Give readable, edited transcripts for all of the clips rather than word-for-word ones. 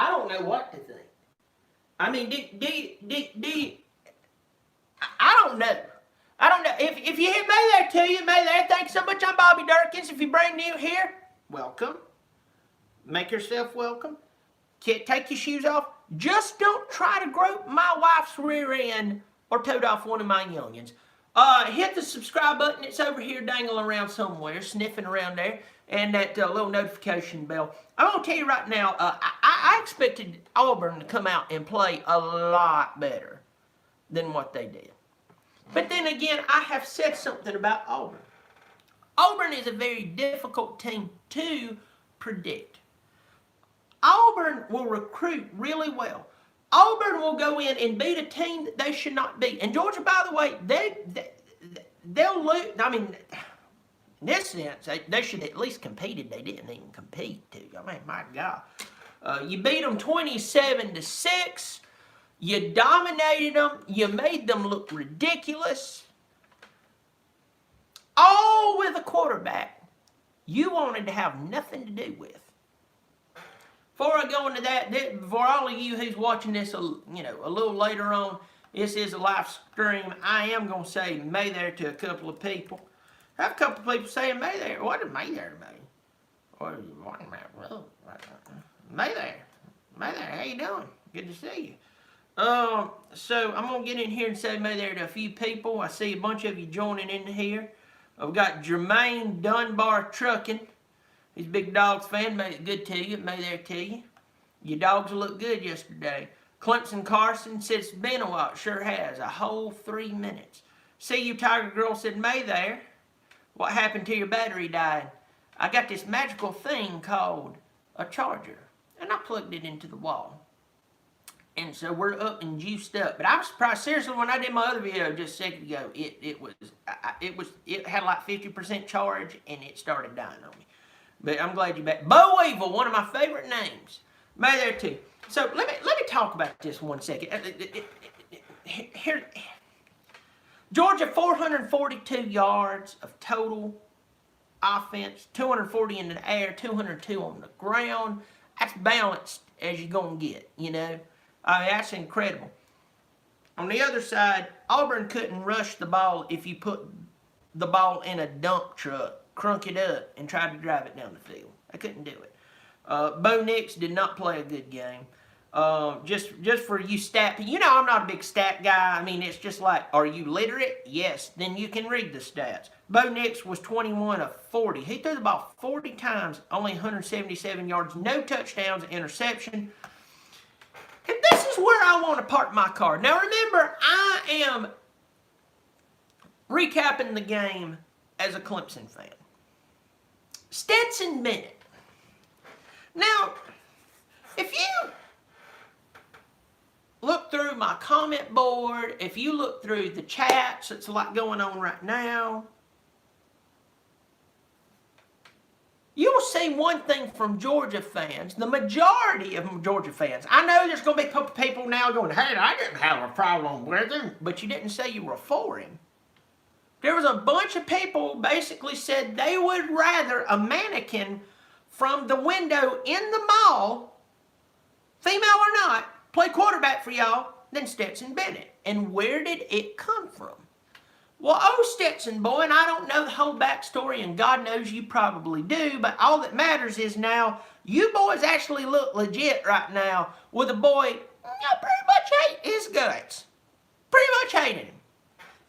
I don't know what to think. I mean, I don't know. I don't know. If you hit May there to you, May there, thanks so much. I'm Bobby Dirkens. If you're brand new here, welcome. Make yourself welcome. Take your shoes off. Just don't try to grope my wife's rear end or toad off one of my youngins. Hit the subscribe button. It's over here dangling around somewhere, sniffing around there. And that little notification bell. I'm going to tell you right now, I expected Auburn to come out and play a lot better than what they did. But then again, I have said something about Auburn. Auburn is a very difficult team to predict. Auburn will recruit really well. Auburn will go in and beat a team that they should not beat. And Georgia, by the way, they'll lose. I mean, in this sense, they should at least competed. They didn't even compete, too. I mean, my God. You beat them 27-6. You dominated them. You made them look ridiculous. All with a quarterback you wanted to have nothing to do with. Before I go into that, for all of you who's watching this, a little later on, this is a live stream. I am going to say May there to a couple of people. I have a couple of people saying May there. What did May there mean? May there. May there, how you doing? Good to see you. So I'm going to get in here and say May there to a few people. I see a bunch of you joining in here. I've got Jermaine Dunbar Trucking. He's a big Dogs fan. May it good to you. May there to you. Your dogs look good yesterday. Clemson Carson said it's been a while. It sure has. A whole 3 minutes. See you, Tiger Girl said May there. What happened to your battery died? I got this magical thing called a charger. And I plugged it into the wall. And so we're up and juiced up. But I was surprised, seriously, when I did my other video just a second ago, it had like 50% charge and it started dying on me. But I'm glad you're back. Bo Weevil, one of my favorite names. May there too. So let me talk about this 1 second. Here, Georgia, 442 yards of total offense, 240 in the air, 202 on the ground. That's balanced as you're going to get, you know. I mean, that's incredible. On the other side, Auburn couldn't rush the ball if you put the ball in a dump truck, crunk it up, and tried to drive it down the field. They couldn't do it. Bo Nix did not play a good game. Just for you stat, you know I'm not a big stat guy. I mean, it's just like, are you literate? Yes, then you can read the stats. Bo Nix was 21 of 40. He threw the ball 40 times, only 177 yards, no touchdowns, interception. And this is where I want to park my car. Now remember, I am recapping the game as a Clemson fan. Stetson Bennett. Now, if you look through my comment board, if you look through the chats, it's a lot going on right now, you'll see one thing from Georgia fans, the majority of Georgia fans. I know there's going to be people now going, hey, I didn't have a problem with him, but you didn't say you were for him. There was a bunch of people basically said they would rather a mannequin from the window in the mall, female or not, play quarterback for y'all than Stetson Bennett. And where did it come from? Well, oh, Stetson boy, and I don't know the whole backstory, and God knows you probably do, but all that matters is now you boys actually look legit right now with a boy you pretty much hate his guts. Pretty much hated him.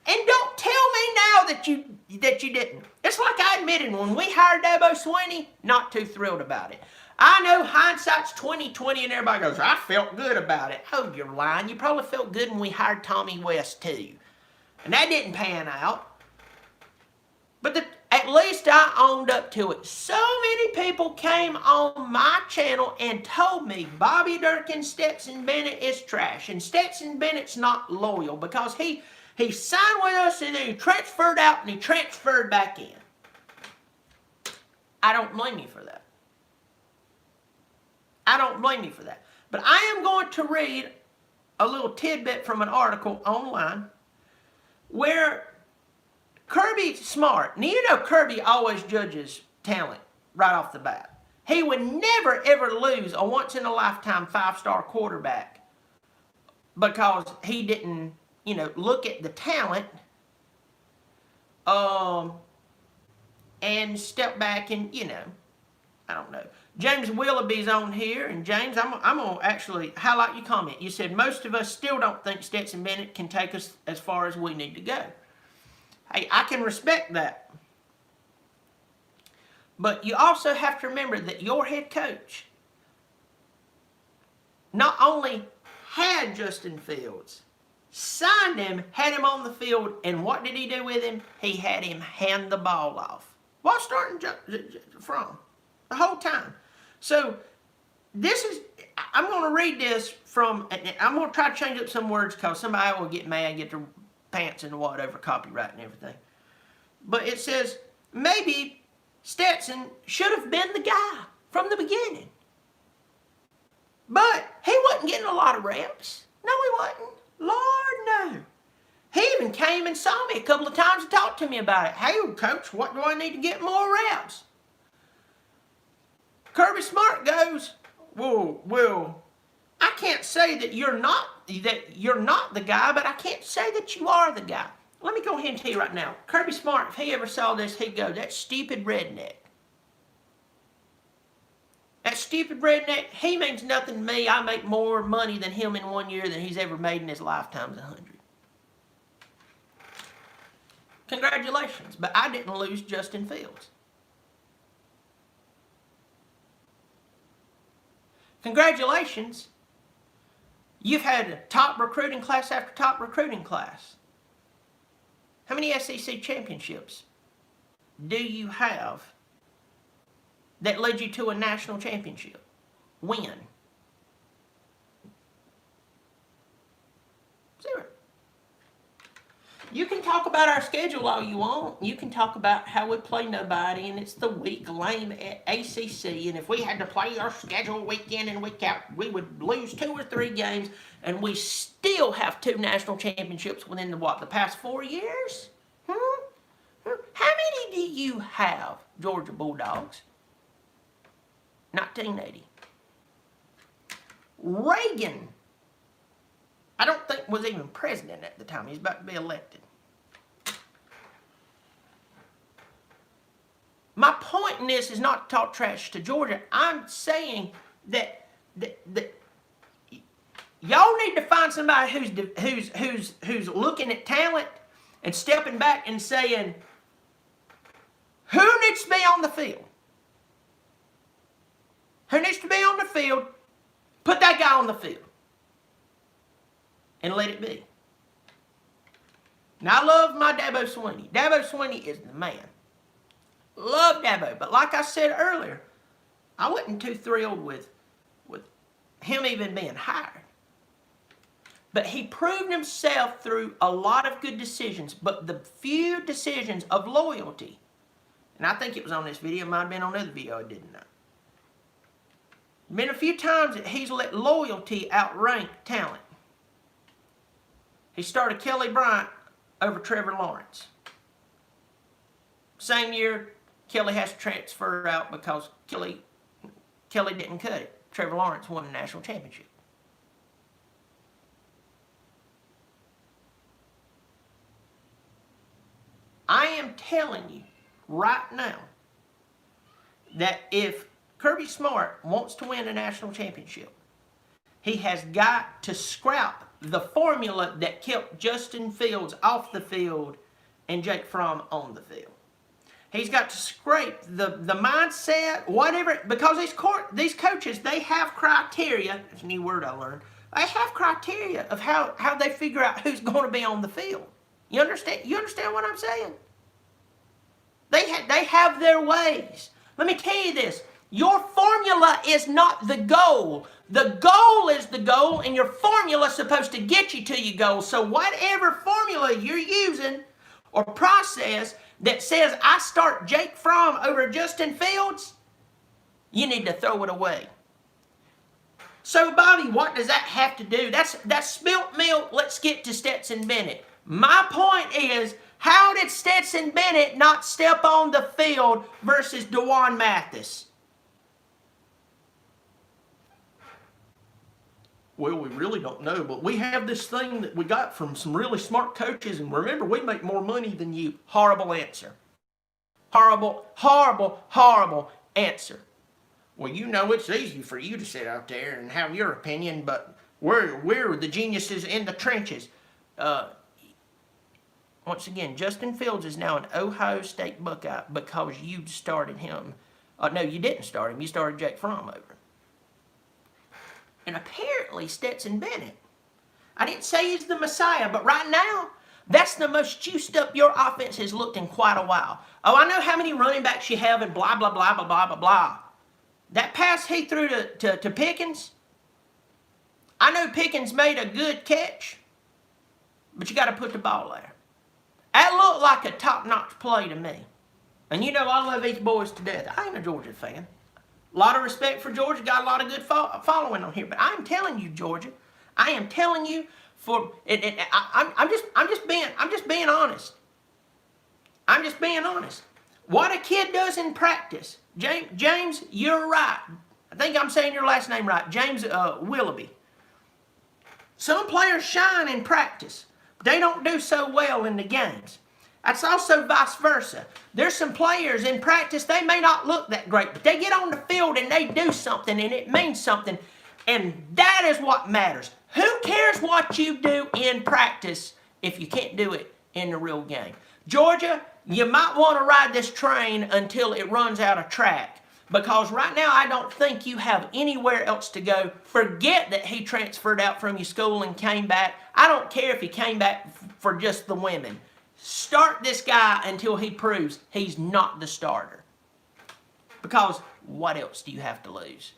And don't tell me now that you didn't. It's like I admitted when we hired Dabo Swinney, not too thrilled about it. I know hindsight's 20/20 and everybody goes, I felt good about it. Oh, you're lying. You probably felt good when we hired Tommy West too. And that didn't pan out. But at least I owned up to it. So many people came on my channel and told me Bobby Dirkens, Stetson Bennett is trash. And Stetson Bennett's not loyal because he signed with us and then he transferred out and he transferred back in. I don't blame you for that. I don't blame you for that. But I am going to read a little tidbit from an article online where Kirby's smart. Now, you know Kirby always judges talent right off the bat. He would never, ever lose a once-in-a-lifetime 5-star quarterback because he didn't, look at the talent and step back and, I don't know. James Willoughby's on here, and James, I'm going to actually highlight your comment. You said, most of us still don't think Stetson Bennett can take us as far as we need to go. Hey, I can respect that. But you also have to remember that your head coach not only had Justin Fields, signed him, had him on the field, and what did he do with him? He had him hand the ball off. What starting from? The whole time. So this is, I'm going to read this from, I'm going to try to change up some words because somebody will get mad, get their pants in the whatever, copyright and everything. But it says, maybe Stetson should have been the guy from the beginning. But he wasn't getting a lot of reps. No, he wasn't. Lord, no. He even came and saw me a couple of times and talked to me about it. Hey, coach, what do I need to get more reps? Kirby Smart goes, well, I can't say that you're not the guy, but I can't say that you are the guy. Let me go ahead and tell you right now. Kirby Smart, if he ever saw this, he'd go, that stupid redneck. That stupid redneck, he means nothing to me. I make more money than him in 1 year than he's ever made in his lifetime 100. Congratulations, but I didn't lose Justin Fields. Congratulations, you've had top recruiting class after top recruiting class. How many SEC championships do you have that led you to a national championship? Win. Zero. You can talk about our schedule all you want. You can talk about how we play nobody and it's the weak, lame ACC. And if we had to play our schedule week in and week out, we would lose 2 or 3 games. And we still have 2 national championships within the past 4 years? How many do you have, Georgia Bulldogs? 1980. Reagan, I don't think was even president at the time. He's about to be elected. My point in this is not to talk trash to Georgia. I'm saying that y'all need to find somebody who's looking at talent and stepping back and saying, who needs to be on the field? Who needs to be on the field? Put that guy on the field. And let it be. Now, I love my Dabo Swinney. Dabo Swinney is the man. Love Dabo. But like I said earlier, I wasn't too thrilled with him even being hired. But he proved himself through a lot of good decisions. But the few decisions of loyalty, and I think it was on this video, it might have been on another video, I didn't know. Been a few times that he's let loyalty outrank talent. He started Kelly Bryant over Trevor Lawrence. Same year, Kelly has to transfer out because Kelly didn't cut it. Trevor Lawrence won the national championship. I am telling you right now that if Kirby Smart wants to win a national championship, he has got to scrap the formula that kept Justin Fields off the field and Jake Fromm on the field. He's got to scrape the mindset, whatever, because these coaches, they have criteria. It's a new word I learned. They have criteria of how they figure out who's going to be on the field. You understand? You understand what I'm saying? They have their ways. Let me tell you this. Your formula is not the goal. The goal is the goal, and your formula is supposed to get you to your goal. So whatever formula you're using or process that says, I start Jake Fromm over Justin Fields, you need to throw it away. So, Bobby, what does that have to do? That's spilt milk. Let's get to Stetson Bennett. My point is, how did Stetson Bennett not step on the field versus DeJuan Mathis? Well, we really don't know, but we have this thing that we got from some really smart coaches, and remember, we make more money than you. Horrible answer. Horrible, horrible, horrible answer. Well, you know it's easy for you to sit out there and have your opinion, but we're the geniuses in the trenches. Once again, Justin Fields is now an Ohio State Buckeye because you started him. No, you didn't start him. You started Jake Fromm over. And apparently Stetson Bennett. I didn't say he's the Messiah, but right now, that's the most juiced up your offense has looked in quite a while. Oh, I know how many running backs you have and blah, blah, blah, blah, blah, blah, blah. That pass he threw to Pickens, I know Pickens made a good catch, but you got to put the ball there. That looked like a top-notch play to me. And you know I love these boys to death. I ain't a Georgia fan. A lot of respect for Georgia. Got a lot of good following on here. But I'm telling you, Georgia, I am telling you I'm just being honest. I'm just being honest. What a kid does in practice. James, you're right. I think I'm saying your last name right. James Willoughby. Some players shine in practice. They don't do so well in the games. That's also vice versa. There's some players in practice, they may not look that great, but they get on the field and they do something and it means something. And that is what matters. Who cares what you do in practice if you can't do it in the real game? Georgia, you might want to ride this train until it runs out of track. Because right now, I don't think you have anywhere else to go. Forget that he transferred out from your school and came back. I don't care if he came back for just the women. Start this guy until he proves he's not the starter. Because what else do you have to lose?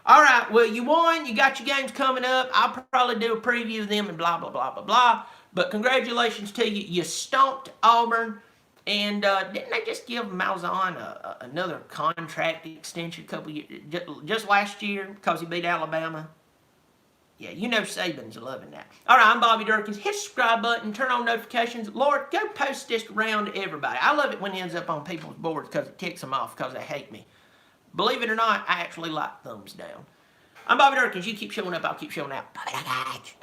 All right, well, you won. You got your games coming up. I'll probably do a preview of them and blah, blah, blah, blah, blah. But congratulations to you. You stomped Auburn. And didn't they just give Malzahn another contract extension a couple years, just last year because he beat Alabama? Yeah, you know Saban's loving that. All right, I'm Bobby Dirkens. Hit the subscribe button, turn on notifications. Lord, go post this around to everybody. I love it when it ends up on people's boards because it ticks them off because they hate me. Believe it or not, I actually like thumbs down. I'm Bobby Dirkens. You keep showing up, I'll keep showing out. Bobby Dirkens.